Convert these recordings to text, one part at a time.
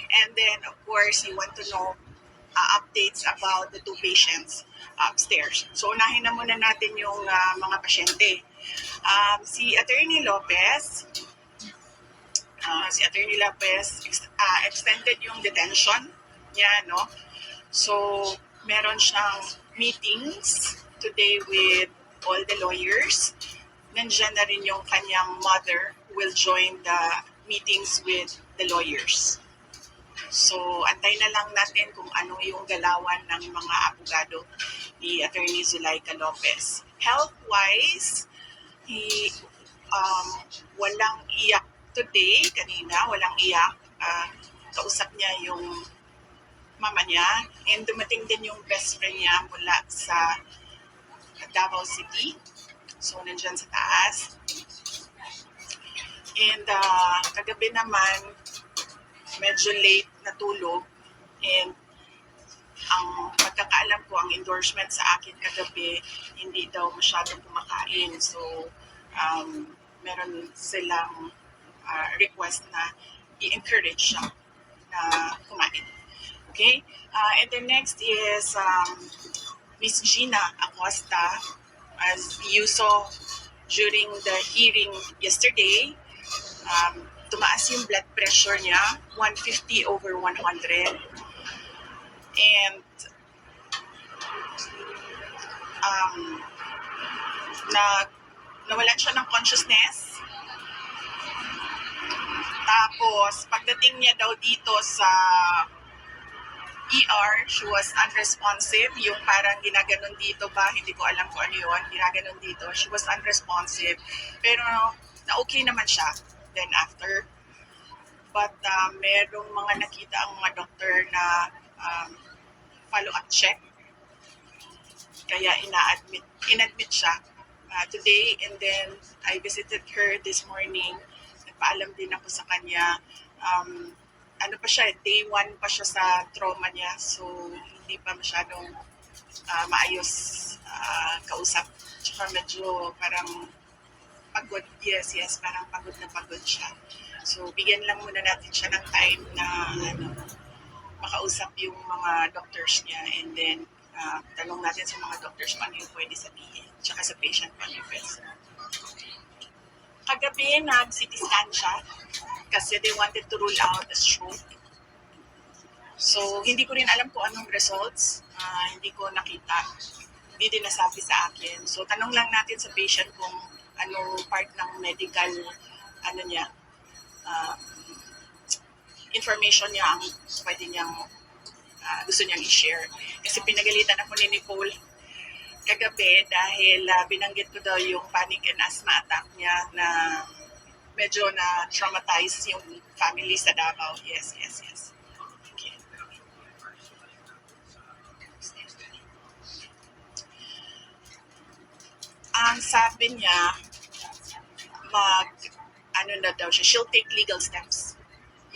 And then, of course, you want to know updates about the two patients upstairs. So, unahin na muna natin yung mga pasyente. Si Attorney Lopez, extended yung detention niya, no? So, meron siyang meetings today with all the lawyers. Nandiyan na rin yung kanyang mother will join the meetings with the lawyers. So, antay na lang natin kung ano yung galawan ng mga abogado ni Attorney Zulaika Lopez. Health-wise, walang iyak today, kanina, walang iyak. Kausap niya yung mama niya, and dumating din yung best friend niya mula sa Davao City. So, nandyan sa taas. And kagabi naman, medyo late natulog, and ang pagkakaalam ko, ang endorsement sa akin kagabi, hindi daw masyadong kumakain. So, meron silang request na i-encourage siya na kumain. Okay? And then next is Miss Gina Acosta. As you saw during the hearing yesterday, tumaas yung blood pressure niya, 150/100. And nawalan siya ng consciousness. Tapos, pagdating niya daw dito sa ER, she was unresponsive. Yung parang ginaganon dito ba, hindi ko alam kung ano yun, ginaganon dito. She was unresponsive. Pero na-okay naman siya then after. But merong mga nakita ang mga doktor na follow-up check. Kaya inadmit siya today, and then I visited her this morning. Nagpaalam din ako sa kanya. Ano pa siya, day 1 pa siya sa trauma niya, so hindi pa masyadong maayos kausap. Tsaka medyo parang pagod, yes, parang pagod na pagod siya. So bigyan lang muna natin siya ng time na makausap yung mga doctors niya, and then tanong natin sa mga doctors paano yung pwede sabihin, tsaka sa patient paano yung pwede sabihin. Kagabi, nag-CT scan siya kasi they wanted to rule out a stroke. So, hindi ko rin alam kung anong results. Hindi ko nakita. Hindi din nasabi sa akin. So, tanong lang natin sa patient kung anong part ng medical information niya ang pwede niyang gusto niyang i-share. Kasi pinagalitan ako ni Nicole kagabi dahil binanggit ko daw yung panic and asthma attack niya na medyo na traumatize yung family sa Davao. Yes. Okay. Ang sabi niya, she'll take legal steps.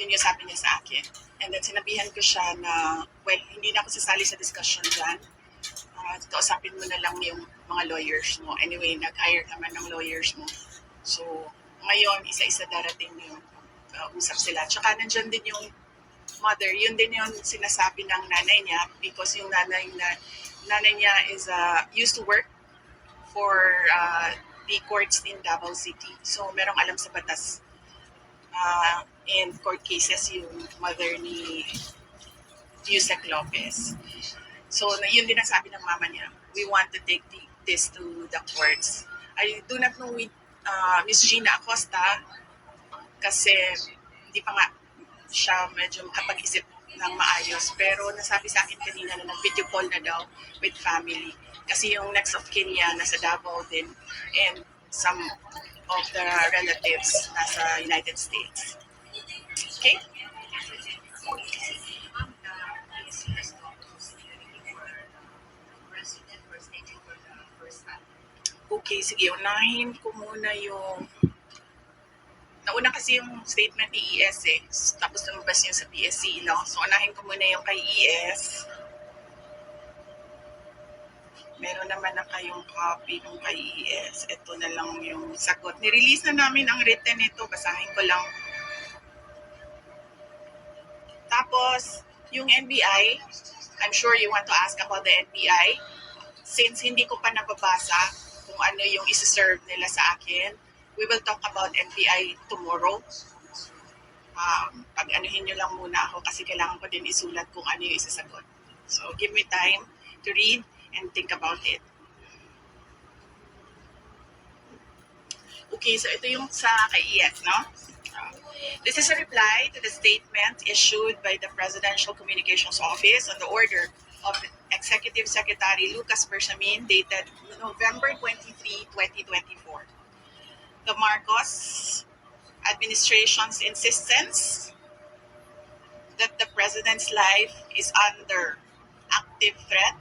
Yun yung sabi niya sa akin. And then sinabihan ko siya na, well, hindi na ako sasali sa discussion dyan. Kausapin mo na lang yung mga lawyers mo. Anyway, nag-hire naman ng lawyers mo. So, ngayon, isa-isa darating yung usap sila. Tsaka nandyan din yung mother. Yun din yung sinasabi ng nanay niya because yung nanay niya is used to work for the courts in Davao City. So, merong alam sa batas. And court cases yung mother ni Yusek Lopez. So, yun din ang sabi ng mama niya. We want to take this to the courts. I do not know with Miss Gina Acosta kasi hindi pa nga siya medyo makapag-isip ng maayos. Pero nasabi sa akin kanina na nag-video call na daw with family. Kasi yung next of kin niya nasa Davao din, and some of the relatives nasa United States. Okay? Okay, sige, unahin ko muna yung nauna kasi yung statement ni ES tapos lumabas yung sa PSC, no? So, unahin ko muna yung kay ES. Meron naman na kayong copy ng kay ES. Ito na lang yung sagot. Nirelease na namin ang written nito. Basahin ko lang. Tapos, Because yung NBI, I'm sure you want to ask about the NBI. Since hindi ko pa nababasa kung ano yung isi-serve nila sa akin, we will talk about NBI tomorrow. Pag-anuhin nyo lang muna ako kasi kailangan ko din isulat kung ano yung isasagot. So, give me time to read and think about it. Okay, so ito yung sa kay Ian, no? This is a reply to the statement issued by the Presidential Communications Office on the order of Executive Secretary Lucas Bersamin dated November 23, 2024. The Marcos administration's insistence that the President's life is under active threat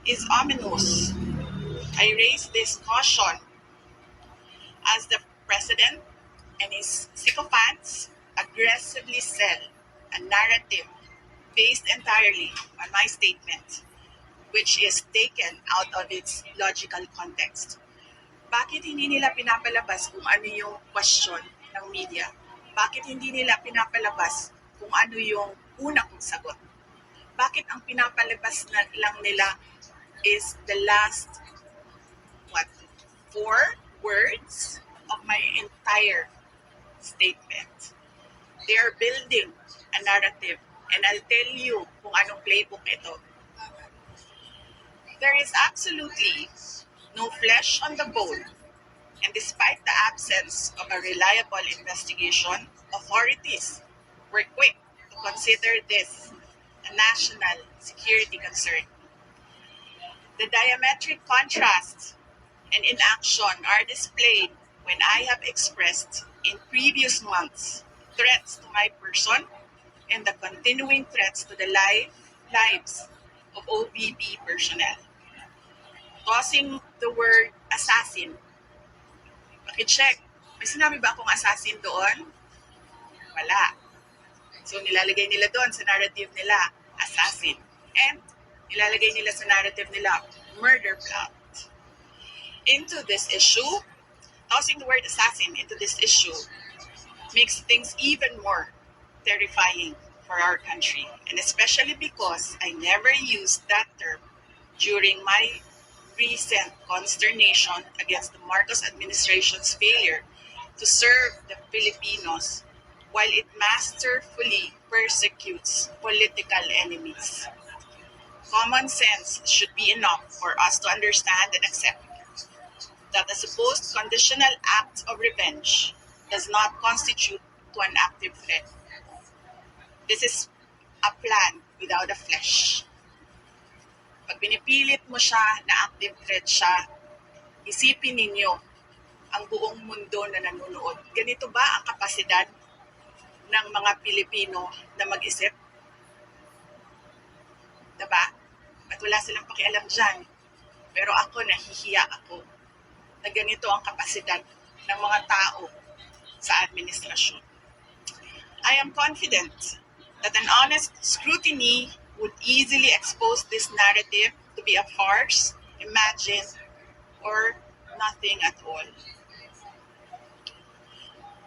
is ominous. I raise this caution as the President and his sycophants aggressively sell a narrative based entirely on my statement, which is taken out of its logical context. Bakit hindi nila pinapalabas kung ano yung question ng media? Bakit hindi nila pinapalabas kung ano yung una kong sagot? Bakit ang pinapalabas na lang nila is the last, 4 words of my entire statement? They are building a narrative, and I'll tell you kung anong playbook ito. There is absolutely no flesh on the bone, and despite the absence of a reliable investigation, authorities were quick to consider this a national security concern. The diametric contrast and inaction are displayed when I have expressed in previous months threats to my person and the continuing threats to the lives of OVP personnel. Tossing the word assassin. Pakicheck. May sinabi ba akong assassin doon? Wala. So nilalagay nila doon sa narrative nila, assassin. And nilalagay nila sa narrative nila, murder plot. Into this issue, tossing the word assassin into this issue makes things even more terrifying for our country. And especially because I never used that term during my recent consternation against the Marcos administration's failure to serve the Filipinos while it masterfully persecutes political enemies. Common sense should be enough for us to understand and accept that the supposed conditional act of revenge does not constitute to an active threat. This is a plan without a flesh. Pag pinipilit mo siya na active threat siya, isipin ninyo ang buong mundo na nanonood. Ganito ba ang kapasidad ng mga Pilipino na mag-isip? Diba? At wala silang pakialam dyan. Pero ako, nahihiya ako na ganito ang kapasidad ng mga tao sa administrasyon. I am confident that an honest scrutiny would easily expose this narrative to be a farce, imagined, or nothing at all.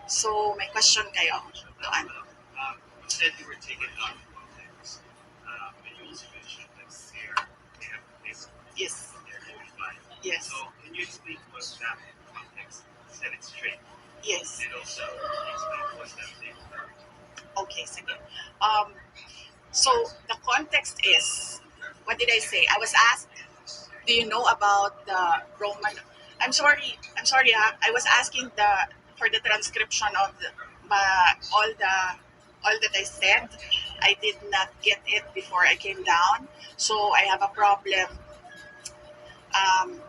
So, may question kayo doon. You said you were taken out of context. And you also mentioned that Sarah, they have a place Yes. from their file. Yes. So, can you explain to us that context? Set it straight. Yes. And also, explain to us that thing. Okay, sige. So, the context is, what did I say? I was asked, do you know about the Roman... I'm sorry I was asking for the transcription of all that I said. I did not get it before I came down, so I have a problem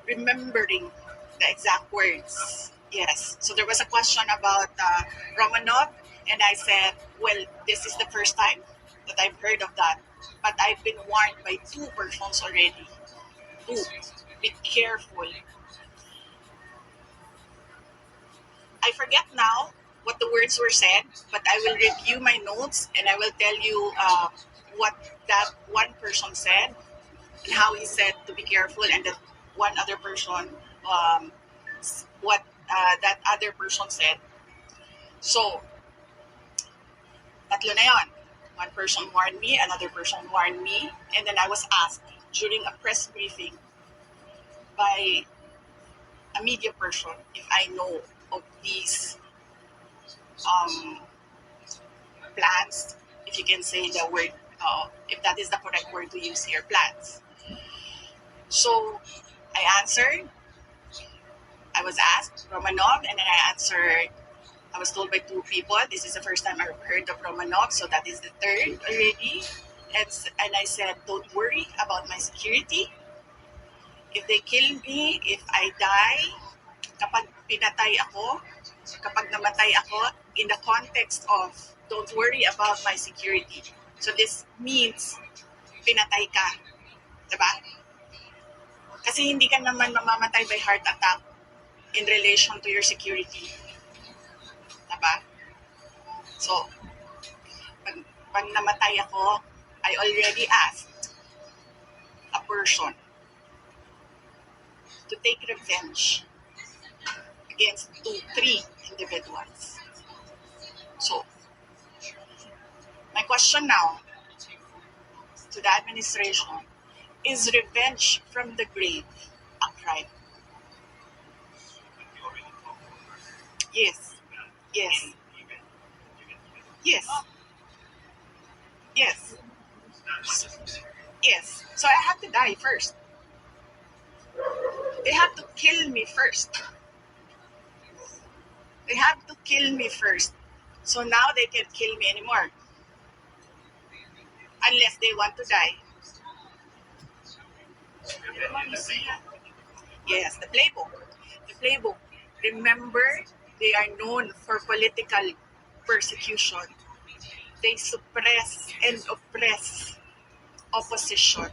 remembering the exact words. Yes, so there was a question about Romanov, and I said, well, this is the first time that I've heard of that, but I've been warned by 2 persons already. 2, be careful. I forget now what the words were said, but I will review my notes and I will tell you what that one person said and how he said to be careful, and that one other person, what that other person said. So, tatlo na yon. One person warned me, another person warned me, and then I was asked during a press briefing by a media person if I know of these um, plans, if you can say the word, if that is the correct word to use here, plans. So I answered, I was asked Romanov, and then I answered, I was told by two people, this is the first time I've heard of Romanov, so that is the third already. And I said, don't worry about my security. If they kill me, if I die, kapag pinatay ako, kapag namatay ako, in the context of don't worry about my security. So this means pinatay ka. Diba? Kasi hindi ka naman mamamatay by heart attack in relation to your security. Diba? So, pag namatay ako, I already asked a person to take revenge against three individuals. So, my question now to the administration, is revenge from the grave a crime? Yes. Yes. Yes. Yes. Yes. So I have to die first. They have to kill me first. They have to kill me first. So now they can't kill me anymore. Unless they want to die. Yes, the playbook. The playbook. Remember, they are known for political persecution. They suppress and oppress opposition.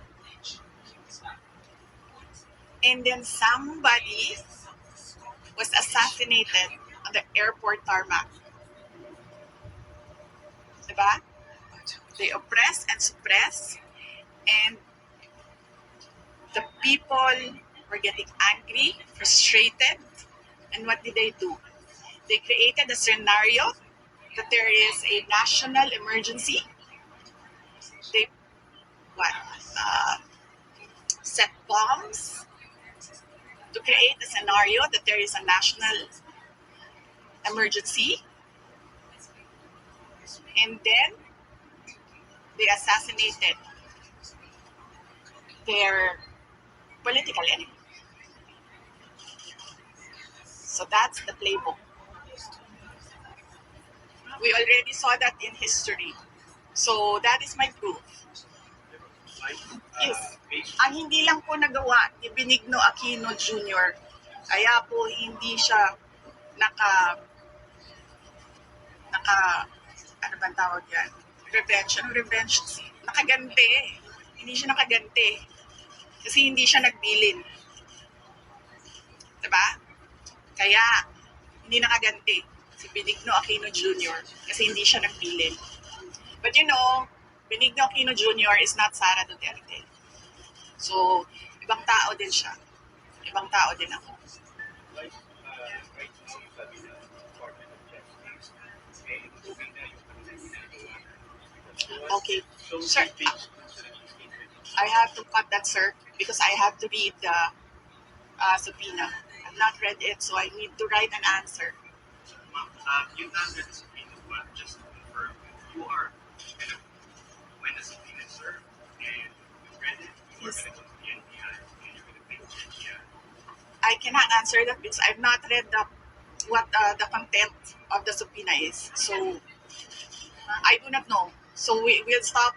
And then somebody was assassinated on the airport tarmac. Diba? They oppress and suppress, and the people were getting angry, frustrated, and what did they do? They created a scenario that there is a national emergency. They what? Set bombs to create a scenario that there is a national emergency, and then they assassinated their political enemy. So that's the playbook. We already saw that in history. So that is my proof. Yes. Ang hindi lang po nagawa ni Benigno Aquino Jr. Kaya po hindi siya naka ano bang tawag yan? Revenge. Nakaganti. Hindi siya nakaganti. Kasi hindi siya nagbilin. Diba? Kaya, hindi nakaganti si Benigno Aquino Jr. Kasi hindi siya nagbilin. But you know, Benigno Aquino Jr. is not Sara Duterte. So, ibang tao din siya. Ibang tao din ako. Right now, you sabi na Department of Justice, eh, improving na yung kanilang ginagawa. Okay. Sir, I have to cut that, sir, because I have to read the subpoena. I've not read it, so I need to write an answer. You've not read the subpoena, but just to confirm, you are kind of, when the subpoena is served and you've read it, you are Yes. going to go to the NBI and you're going to pay the NBI. I cannot answer that because I've not read what the content of the subpoena is. So I do not know. So we'll stop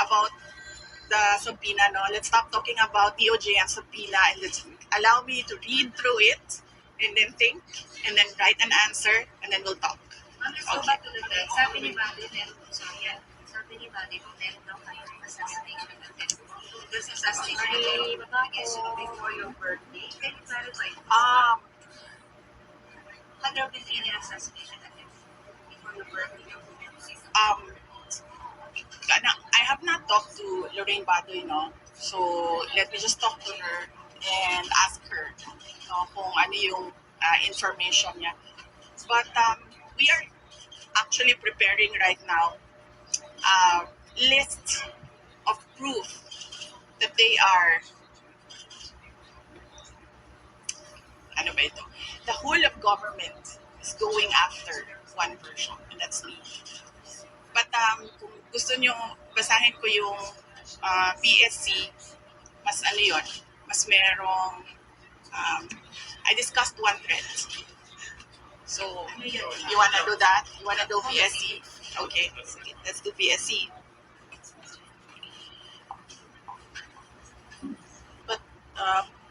about the subpoena. No, let's stop talking about DOJ and subpoena, and let's allow me to read through it and then think and then write an answer and then we'll talk. Let's go back to the text. Sabi ni Bade, meron po sa yan. Sabi ni Bade, kung meron daw kayong assassination attempt. This assassination is before your birthday. Can you clarify? Had there been any assassination attempt before your birthday? I have not talked to Lorraine Badoy, no? So let me just talk to her and ask her kung ano yung information niya. But we are actually preparing right now list of proof that they are, ano ba ito? The whole of government is going after one person, and that's me. But kung gusto nyo, basahin ko yung PSC, mas ano yun, mas merong, I discussed one thread. So, you wanna do that? You wanna do PSC? Okay, let's do PSC. But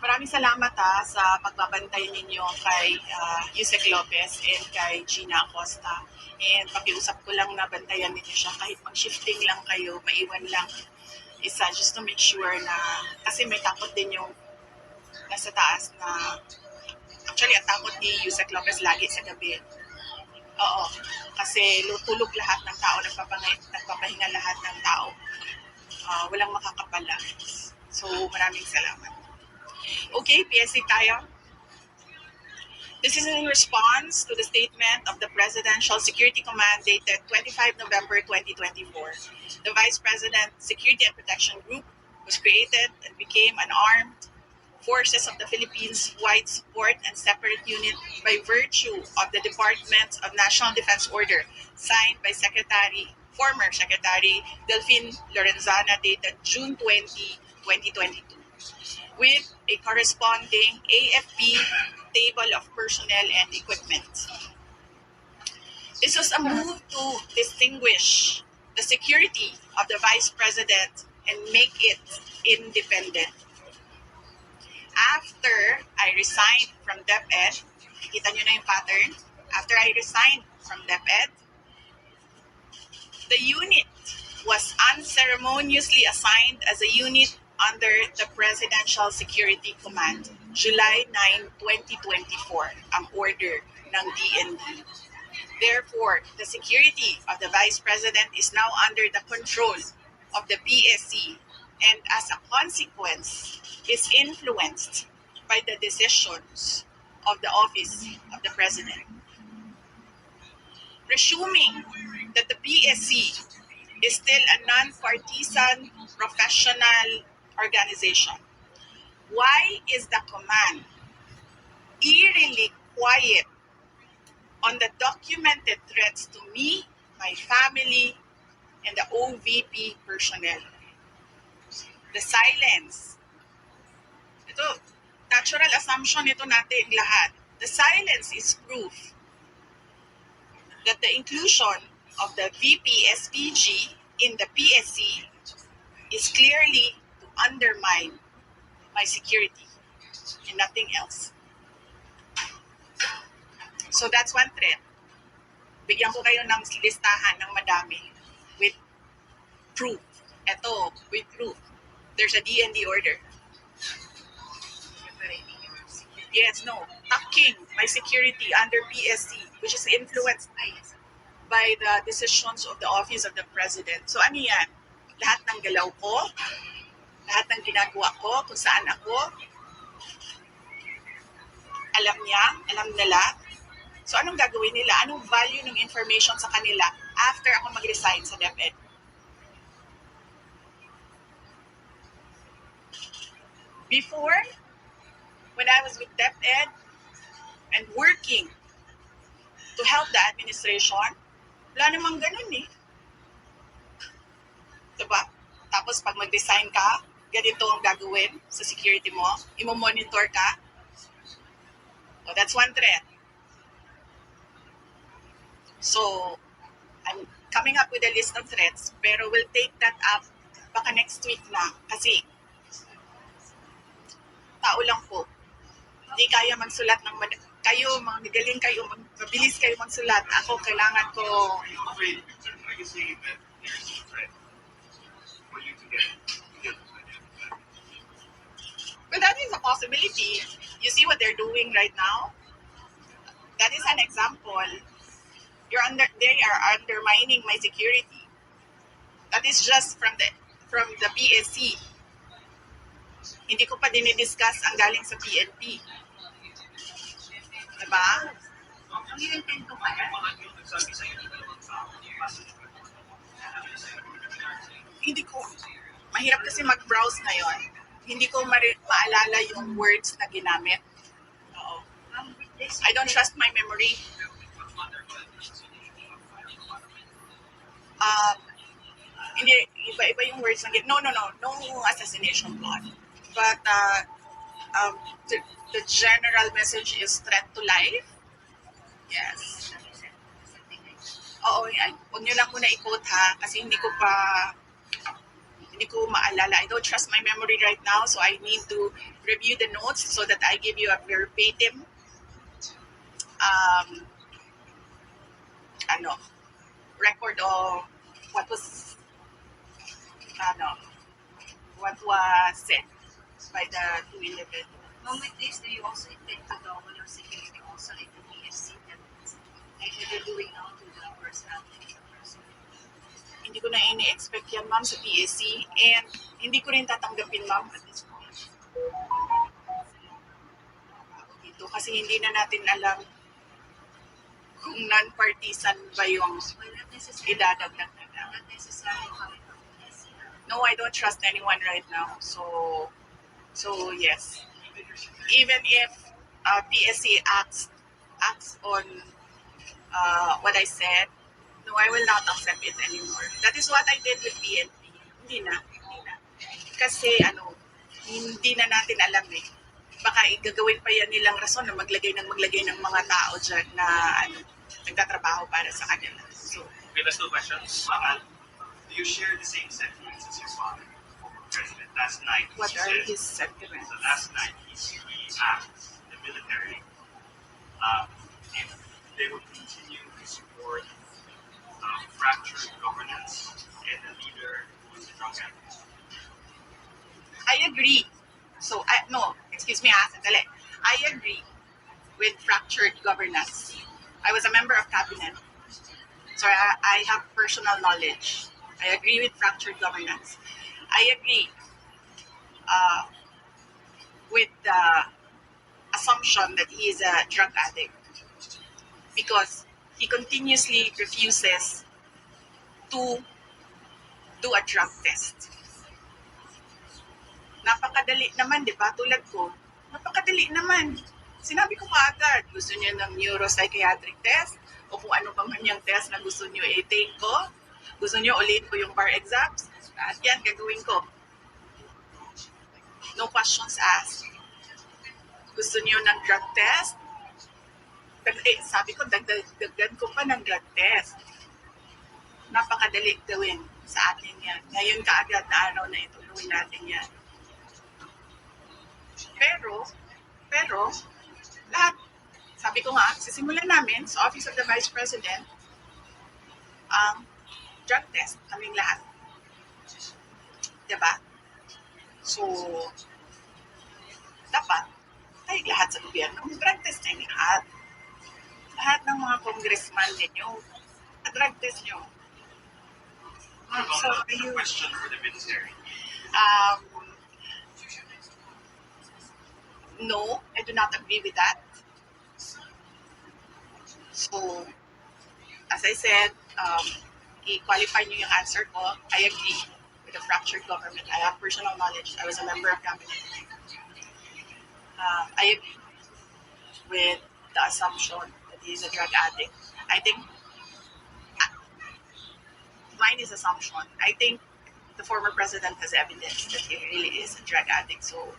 maraming salamat sa pagbabantay ninyo kay Yusek Lopez and kay Gina Acosta. And pakiusap ko lang na bantayan ninyo siya kahit mag-shifting lang kayo, maiwan lang isa just to make sure na, kasi may takot din yung nasa taas na, actually ang takot ni Yusek Lopez lagi sa gabi. Oo, kasi tulog lahat ng tao, nagpapahinga lahat ng tao. Walang makakapala. So, maraming salamat. Okay, PSC tayo. This is in response to the statement of the Presidential Security Command dated 25 November 2024. The Vice President Security and Protection Group was created and became an armed forces of the Philippines wide support and separate unit by virtue of the Department of National Defense Order signed by former Secretary Delphine Lorenzana dated June 20, 2022 with a corresponding AFP table of personnel and equipment. This was a move to distinguish the security of the Vice President and make it independent. After I resigned from DepEd, kita nyo na yung pattern, after I resigned from DepEd, the unit was unceremoniously assigned as a unit under the Presidential Security Command, July 9, 2024, ang order ng DND. Therefore, the security of the Vice President is now under the control of the PSC and as a consequence is influenced by the decisions of the Office of the President. Presuming that the PSC is still a non-partisan professional organization, why is the command eerily quiet on the documented threats to me, my family, and the OVP personnel? The silence. Ito, natural assumption ito natin lahat. The silence is proof that the inclusion of the VP SPG in the PSC is clearly to undermine my security and nothing else. So that's one threat. Bigyan ko kayo ng listahan ng madami with proof. Ito, with proof. There's a DND order. Yes, no. Tucking my security under PSC, which is influenced by the decisions of the Office of the President. So ano yan? Lahat ng galaw ko, lahat ng ginagawa ko, kung saan ako, alam niya, alam nila. So anong gagawin nila? Anong value ng information sa kanila after ako mag-resign sa DepEd? Before, when I was with DepEd and working to help the administration, wala namang ganun eh. Diba? Tapos pag mag-resign ka, ganito ang gagawin sa security mo, imo-monitor ka. So that's one threat. So, I'm coming up with a list of threats, pero we'll take that up baka next week na. Kasi, tao lang po. Hindi kaya magsulat ng kayo, magaling kayo, mabilis kayo magsulat. Ako, kailangan ko... Are you saying that there's a threat for you to get Well, that is a possibility. You see what they're doing right now? That is an example. They are undermining my security. That is just from the PSC. Hindi ko pa dinidiscuss ang galing sa PNP. Diba? Ang intend ko pa. hindi ko, mahirap kasi mag-browse ngayon. Hindi ko maalala yung words na ginamit. Oo. With this, I don't trust my memory. Um, hindi, iba-iba yung words na no assassination plot. But the, the general message is threat to life. Yes. Oo, huwag nyo lang muna i-quote ha, kasi hindi ko maalala. I don't trust my memory right now, so I need to review the notes so that I give you a verbatim record of what was said by the two individuals. with this, do you also intend to double your security also in the PSC that you're doing now to the personality of the person? Hindi ko na ini-expect yan, ma'am, sa PSC. And hindi ko rin tatanggapin, ma'am, at this point. Dito, kasi hindi na natin alam kung non-partisan ba yung Well, not necessarily, idadagdag na lang. not necessarily coming from PSC. No, I don't trust anyone right now. So yes. Even if PSC acts on what I said, no, I will not accept it anymore. That is what I did with PNP. Hindi na. Kasi hindi na natin alam eh. Baka igagawin pa yan nilang rason na maglagay ng mga tao dyan na nagtatrabaho para sa kanila. So, Okay, let's do questions. Do you share the same sentiments as your father, former president? Last night, what he are said, his sentiments? so last night he asked the military if they would continue to support fractured governance and a leader who is a drug addict. I agree. So, excuse me, sandali. I agree with fractured governance. I was a member of cabinet. So I have personal knowledge. I agree with fractured governance. I agree with the assumption that he is a drug addict because he continuously refuses to do a drug test. Napakadali naman, di ba? Tulad ko, napakadali naman. Sinabi ko kaagad, gusto niyo ng neuropsychiatric test o kung ano pa man yung test na gusto niyo i-take ko. Gusto niyo ulit ko yung bar exams. At yan, gagawin ko. No questions asked. Gusto niyo ng drug test? Sabi ko, dagdagan ko pa ng drug test. Napakadali gawin sa atin yan. Ngayon kaagad na araw na ituloy natin yan. Pero, lahat, sabi ko nga, sisimulan namin sa Office of the Vice President ang drug test, kaming lahat. Diba? So, dapat, tayo lahat sa gobyerno, drug test na lahat. Lahat ng mga congressman ninyo, drug test nyo. So, a question for the military. No, I do not agree with that. So, as I said, i-qualify nyo yung answer ko. I agree with the fractured government. I have personal knowledge. I was a member of cabinet. I agree with the assumption that he is a drug addict. I think mine is assumption. I think the former president has evidence that he really is a drug addict. So,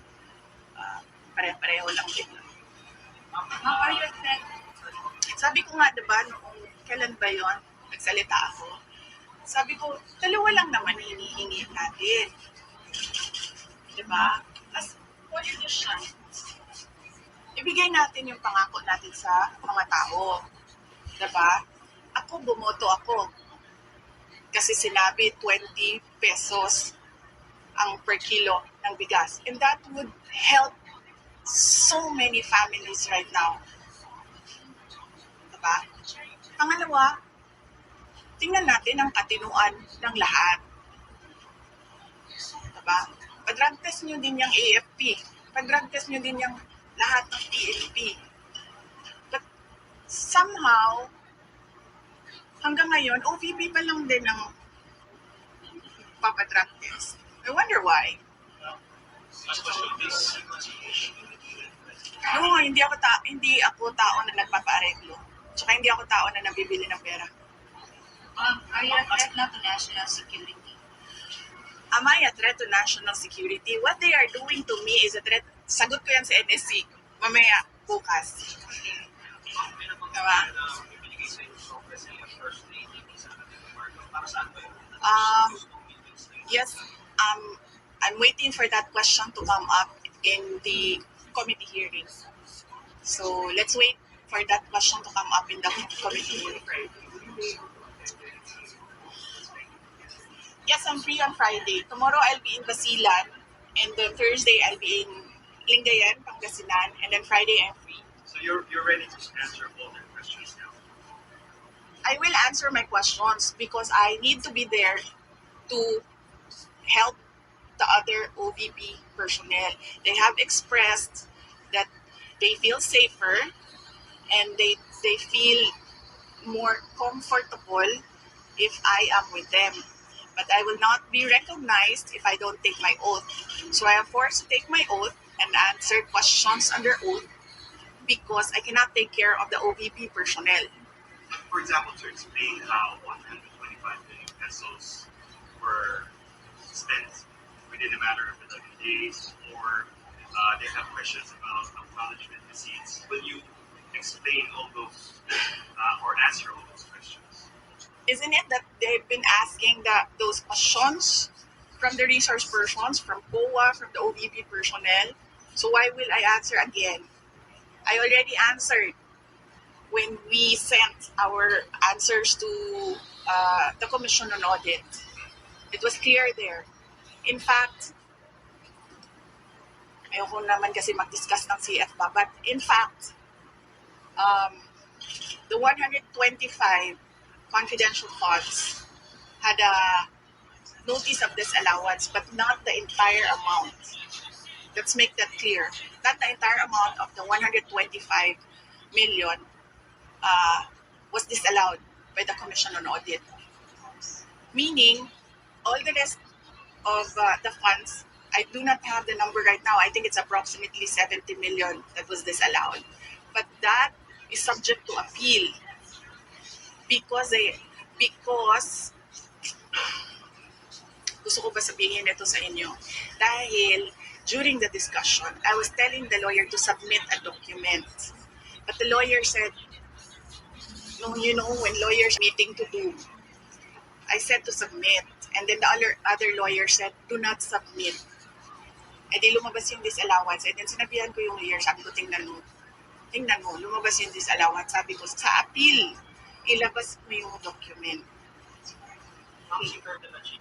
pare-pareho lang din. How are you affected? Sabi ko nga, diba, noong kailan ba yon nagsalita ako, sabi ko, dalawa lang naman hinihingi natin. Diba? As politicians, ibigay natin yung pangako natin sa mga tao. Diba? Ako, bumoto ako. Kasi sinabi 20 pesos ang per kilo ng bigas. And that would help so many families right now. Diba? Pangalawa, tingnan natin ang katinuan ng lahat. Diba? Pag-drug test nyo din yung AFP. Pag-drug test nyo din yung lahat ng PNP. But somehow, hanggang ngayon, OVP pa lang din ang Papa drug test. I wonder why. No, hindi ako tao na nagpapaareglo. Tsaka hindi ako tao na nabibili ng pera. Are you a threat na to national security? Am I a threat to national security? What they are doing to me is a threat. Sagot ko yan sa NSC. Mamaya, bukas. Diba? Yes, I'm waiting for that question to come up in the committee hearing. So let's wait for that question to come up in the committee hearing. Yes, I'm free on Friday. Tomorrow I'll be in Basilan, and then Thursday I'll be in Lingayen, Pangasinan, and then Friday I'm free. So you're ready to answer all their questions now. I will answer my questions because I need to be there to help the other OVP personnel. They have expressed that they feel safer and they feel more comfortable if I am with them. But I will not be recognized if I don't take my oath. So I am forced to take my oath and answer questions under oath because I cannot take care of the OVP personnel. For example, to explain how 125 million pesos were spent within a matter of 11 days, or they have questions about acknowledgement receipts. Will you explain all those or answer all those questions? Isn't it that they've been asking those questions from the resource persons, from COA, from the OVP personnel? So why will I answer again? I already answered when we sent our answers to the Commission on Audit. It was clear there. In fact, ayoko naman kasi mag-discuss ng CF ba, but in fact, the 125 confidential funds had a notice of disallowance, but not the entire amount. Let's make that clear. Not the entire amount of the 125 million was disallowed by the Commission on Audit. Meaning, all the rest of the funds, I do not have the number right now. I think it's approximately 70 million that was disallowed. But that is subject to appeal because gusto ko ba sabihin ito sa inyo? Dahil during the discussion, I was telling the lawyer to submit a document. But the lawyer said, no, when lawyers meeting to do, I said to submit. And then the other lawyer said, do not submit. Eh di lumabas yung disallowance. And then sinabihan ko yung lawyer, sabi ko, tingnan mo, lumabas yung disallowance. Sabi ko, sa appeal, ilabas mo yung document. Ma'am, she heard that she